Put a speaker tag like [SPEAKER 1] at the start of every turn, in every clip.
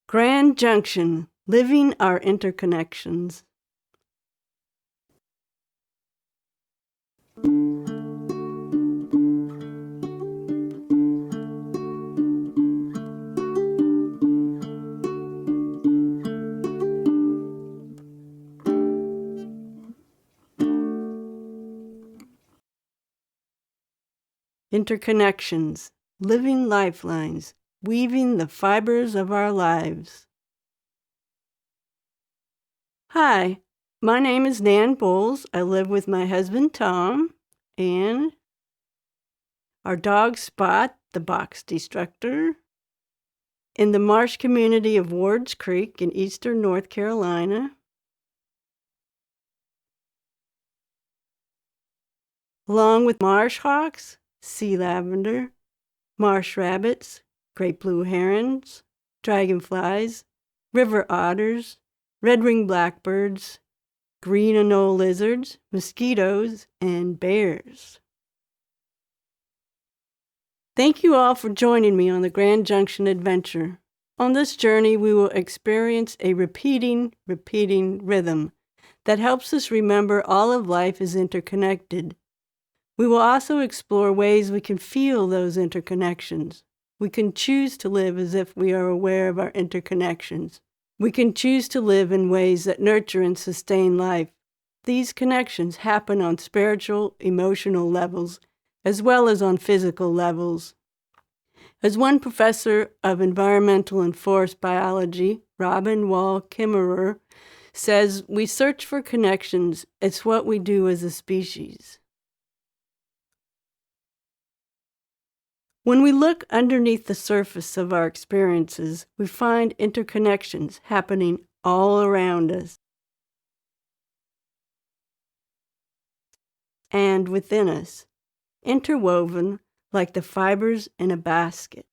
[SPEAKER 1] Grand Junction, living our interconnections. Interconnections, living lifelines, weaving the fibers of our lives. Hi, my name is Nan Bowles. I live with my husband Tom and our dog Spot, the box destructor, in the marsh community of Wards Creek in eastern North Carolina. Along with marsh hawks, sea lavender, marsh rabbits, great blue herons, dragonflies, river otters, red-winged blackbirds, green anole lizards, mosquitoes, and bears. Thank you all for joining me on the Grand Junction adventure. On this journey, we will experience a repeating rhythm that helps us remember all of life is interconnected. We will also explore ways we can feel those interconnections. We can choose to live as if we are aware of our interconnections. We can choose to live in ways that nurture and sustain life. These connections happen on spiritual, emotional levels, as well as on physical levels. As one professor of environmental and forest biology, Robin Wall Kimmerer, says, we search for connections. It's what we do as a species. When we look underneath the surface of our experiences, we find interconnections happening all around us and within us, interwoven like the fibers in a basket.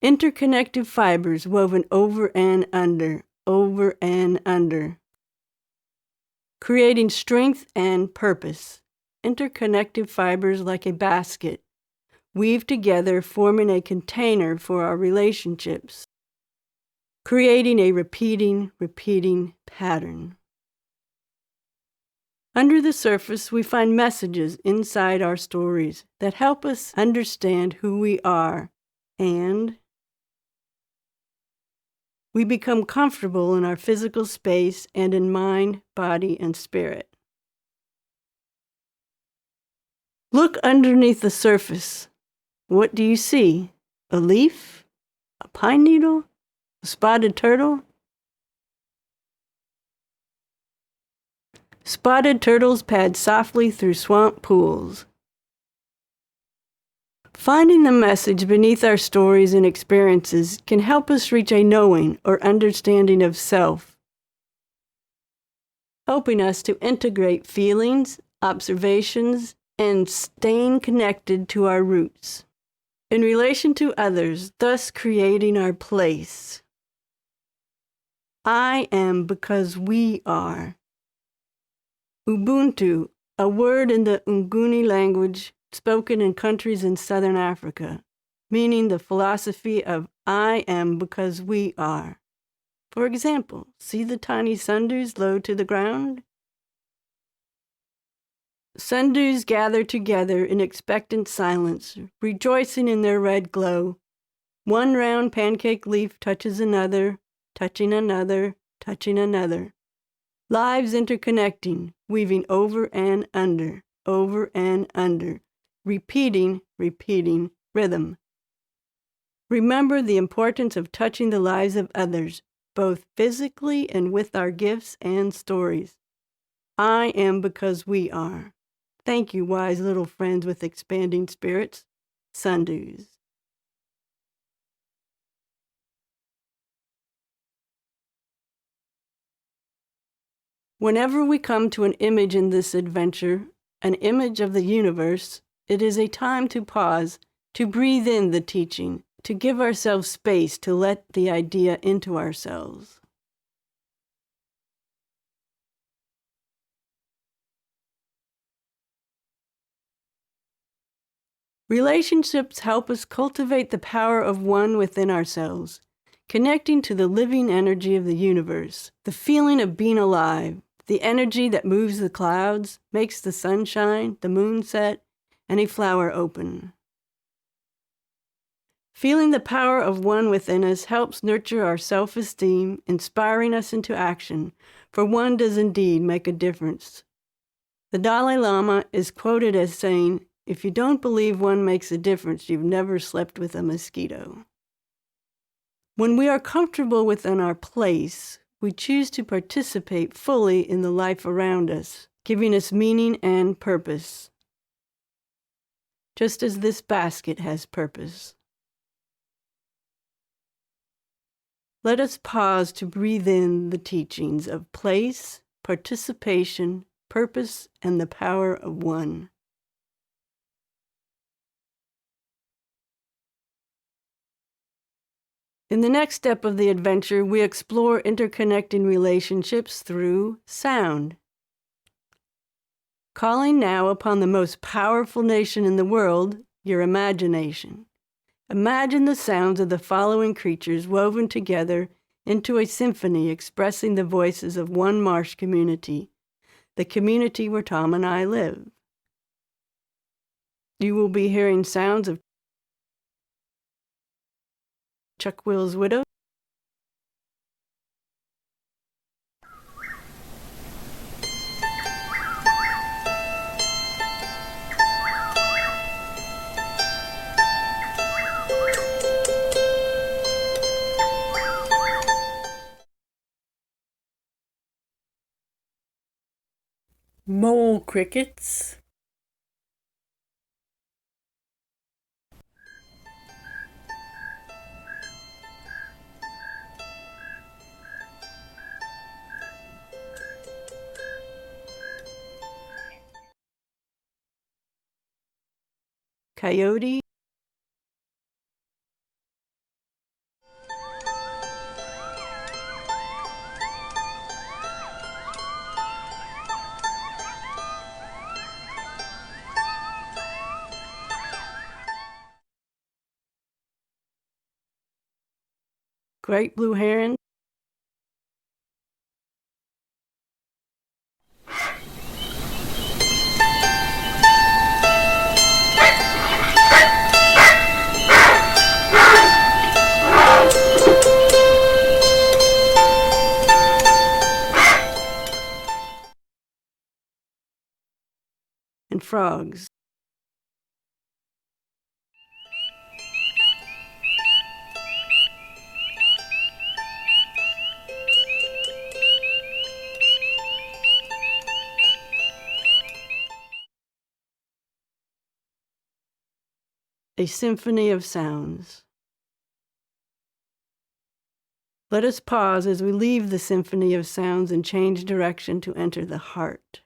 [SPEAKER 1] Interconnected fibers woven over and under, creating strength and purpose. Interconnected fibers like a basket, weave together, forming a container for our relationships, creating a repeating pattern. Under the surface, we find messages inside our stories that help us understand who we are, and we become comfortable in our physical space and in mind, body, and spirit. Look underneath the surface. What do you see? A leaf? A pine needle? A spotted turtle? Spotted turtles pad softly through swamp pools. Finding the message beneath our stories and experiences can help us reach a knowing or understanding of self, helping us to integrate feelings, observations, and staying connected to our roots in relation to others, thus creating our place. I am because we are. Ubuntu, a word in the Nguni language spoken in countries in southern Africa, meaning the philosophy of I am because we are. For example, see the tiny sundews low to the ground? Sundews gather together in expectant silence, rejoicing in their red glow. One round pancake leaf touches another, touching another, touching another. Lives interconnecting, weaving over and under, repeating rhythm. Remember the importance of touching the lives of others, both physically and with our gifts and stories. I am because we are. Thank you, wise little friends with expanding spirits, sundews. Whenever we come to an image in this adventure, an image of the universe, it is a time to pause, to breathe in the teaching, to give ourselves space to let the idea into ourselves. Relationships help us cultivate the power of one within ourselves, connecting to the living energy of the universe, the feeling of being alive, the energy that moves the clouds, makes the sun shine, the moon set, and a flower open. Feeling the power of one within us helps nurture our self-esteem, inspiring us into action, for one does indeed make a difference. The Dalai Lama is quoted as saying, "If you don't believe one makes a difference, you've never slept with a mosquito." When we are comfortable within our place, we choose to participate fully in the life around us, giving us meaning and purpose. Just as this basket has purpose. Let us pause to breathe in the teachings of place, participation, purpose, and the power of one. In the next step of the adventure, we explore interconnecting relationships through sound. Calling now upon the most powerful nation in the world, your imagination. Imagine the sounds of the following creatures woven together into a symphony expressing the voices of one marsh community, the community where Tom and I live. You will be hearing sounds of Chuck Will's widow, mole crickets, coyote, great blue heron, and frogs. A symphony of sounds. Let us pause as we leave the symphony of sounds and change direction to enter the heart.